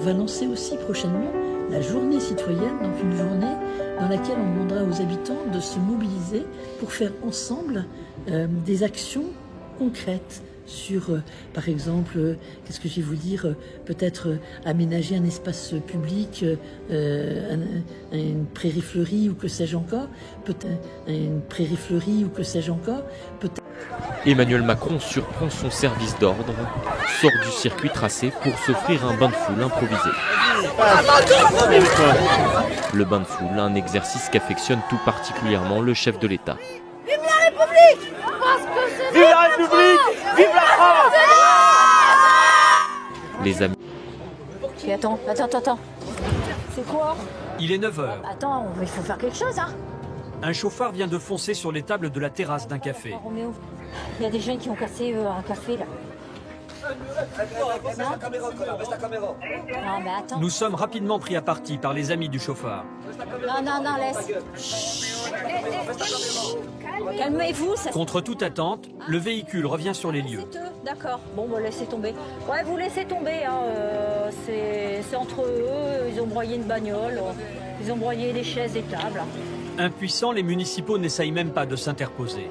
va lancer aussi prochainement la journée citoyenne, donc une journée dans laquelle on demandera aux habitants de se mobiliser pour faire ensemble des actions concrètes sur, par exemple, qu'est-ce que je vais vous dire, peut-être aménager un espace public, une prairie fleurie ou que sais-je encore, peut-être une prairie fleurie ou que sais-je encore, peut-être. Emmanuel Macron surprend son service d'ordre, sort du circuit tracé pour s'offrir un bain de foule improvisé. Le bain de foule, un exercice qu'affectionne tout particulièrement le chef de l'État. Vive la République! Vive la République! Vive la France! Les amis. Attends. C'est quoi? Il est 9h. Attends, il faut faire quelque chose, hein. Un chauffard vient de foncer sur les tables de la terrasse d'un café. Roméo, il y a des jeunes qui ont cassé un café, là. Non, mais attends. Nous sommes rapidement pris à partie par les amis du chauffard. Non, laisse. Chut. Calmez-vous. Ça... Contre toute attente, le véhicule revient sur les lieux. D'accord, bon, bah, laissez tomber. Ouais, vous laissez tomber, hein. C'est entre eux, ils ont broyé une bagnole, ils ont broyé des chaises, des tables. Impuissants, les municipaux n'essayent même pas de s'interposer.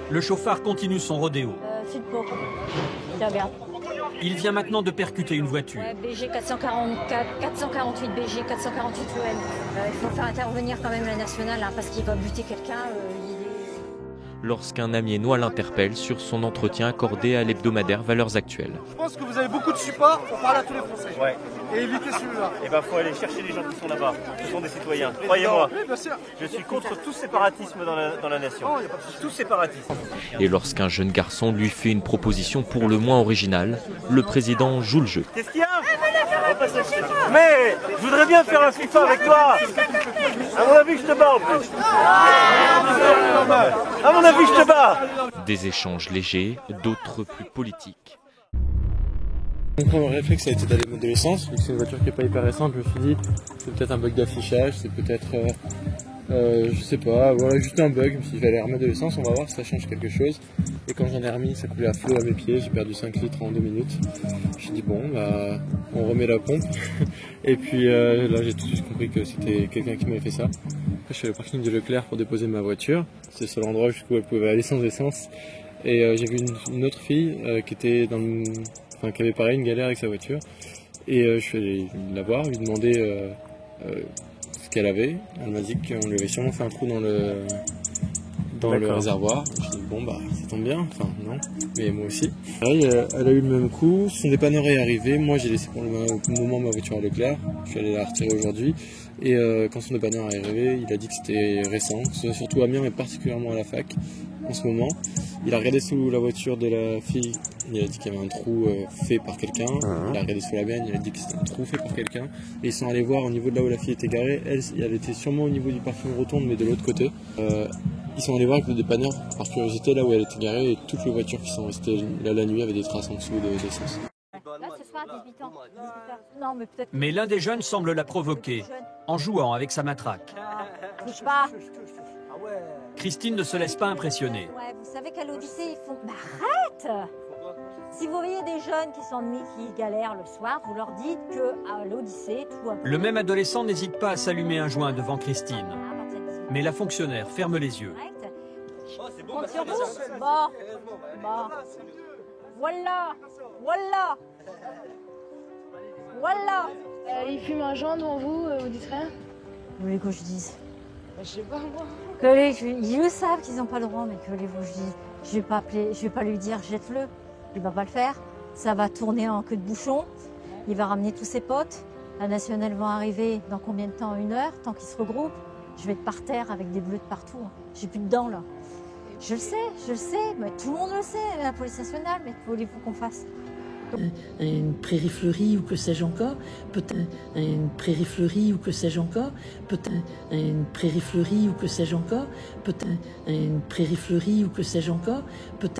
Le chauffard continue son rodéo. Tiens, regarde. Il vient maintenant de percuter une voiture. Ouais, BG 444, 448 BG, 448 EM. Il faut faire intervenir quand même la nationale, hein, parce qu'il va buter quelqu'un. Lorsqu'un Amiénois l'interpelle sur son entretien accordé à l'hebdomadaire Valeurs Actuelles. Je pense que vous avez beaucoup de support pour parler à tous les Français. Ouais. Et éviter celui-là. Eh ben, faut aller chercher les gens qui sont là-bas. Ce sont des citoyens. Croyez-moi. Oui, bien sûr. Je suis contre tout séparatisme dans la nation. Oh, y a pas de souci. Tout séparatisme. Et lorsqu'un jeune garçon lui fait une proposition pour le moins originale, le président joue le jeu. Qu'est-ce qu'il y a? Mais je voudrais bien faire un FIFA avec toi. À mon avis, je te bats en plus. À mon avis, je te bats. Des échanges légers, d'autres plus politiques. Mon réflexe a été d'aller mettre de l'essence, vu que c'est une voiture qui n'est pas hyper récente. Je me suis dit, c'est peut-être un bug d'affichage, c'est peut-être, je sais pas, voilà, juste un bug. Je me suis dit, je vais aller remettre de l'essence, on va voir si ça change quelque chose. Et quand j'en ai remis, ça coulait à flot à mes pieds, j'ai perdu 5 litres en 2 minutes. J'ai dit, bon, bah, on remet la pompe. Et puis là, j'ai tout de suite compris que c'était quelqu'un qui m'avait fait ça. Après, je suis allé au parking de Leclerc pour déposer ma voiture. C'est le seul endroit jusqu'où elle pouvait aller sans essence. Et j'ai vu une autre fille qui était qui avait pareil une galère avec sa voiture. Et je suis allé la voir, lui demander ce qu'elle avait. Elle m'a dit qu'on lui avait sûrement fait un trou dans le réservoir. Je me suis dit, bon bah ça tombe bien, enfin non, mais moi aussi. Pareil, elle a eu le même coup, son dépanneur est arrivé, moi j'ai laissé pour le moment ma voiture à Leclerc, je suis allé la retirer aujourd'hui. Et quand son dépanneur est arrivé, il a dit que c'était récent, surtout à Amiens mais particulièrement à la fac en ce moment. Il a regardé sous la voiture de la fille, il a dit qu'il y avait un trou fait par quelqu'un. Il a regardé sous la benne, il a dit que c'était un trou fait par quelqu'un. Et ils sont allés voir au niveau de là où la fille était garée. Elle était sûrement au niveau du parking rotonde, mais de l'autre côté. Ils sont allés voir avec le dépanneur, par curiosité, là où elle était garée. Et toutes les voitures qui sont restées là la nuit avaient des traces en dessous d'essence. Là, ce sera à 18 ans. Non, mais peut-être. Mais l'un des jeunes semble la provoquer, en jouant avec sa matraque. Touche pas. Christine ne se laisse pas impressionner. Ouais, vous savez qu'à l'Odyssée, ils font... Mais arrête! Si vous voyez des jeunes qui s'ennuient, qui galèrent le soir, vous leur dites qu'à l'Odyssée, tout va bien. Le même adolescent n'hésite pas à s'allumer un joint devant Christine. Mais la fonctionnaire ferme les yeux. Compte sur vous. Bon. Voilà. Il fume un joint devant vous, vous dites rien? Vous voulez que je dise? Je sais pas moi. Ils le savent qu'ils n'ont pas le droit, mais que voulez-vous que je dise? Je vais pas lui dire jette-le. Il va pas le faire. Ça va tourner en queue de bouchon. Il va ramener tous ses potes. La nationale va arriver dans combien de temps? 1 heure, tant qu'ils se regroupent. Je vais être par terre avec des bleus de partout. J'ai plus de dents là. Je le sais, mais tout le monde le sait, la police nationale, mais que voulez-vous qu'on fasse? Une prairie fleurie ou que sais-je encore, peut-être une prairie fleurie ou que sais-je encore, peut-être une prairie fleurie ou que sais-je encore, peut-être une prairie fleurie ou que sais-je encore, peut-être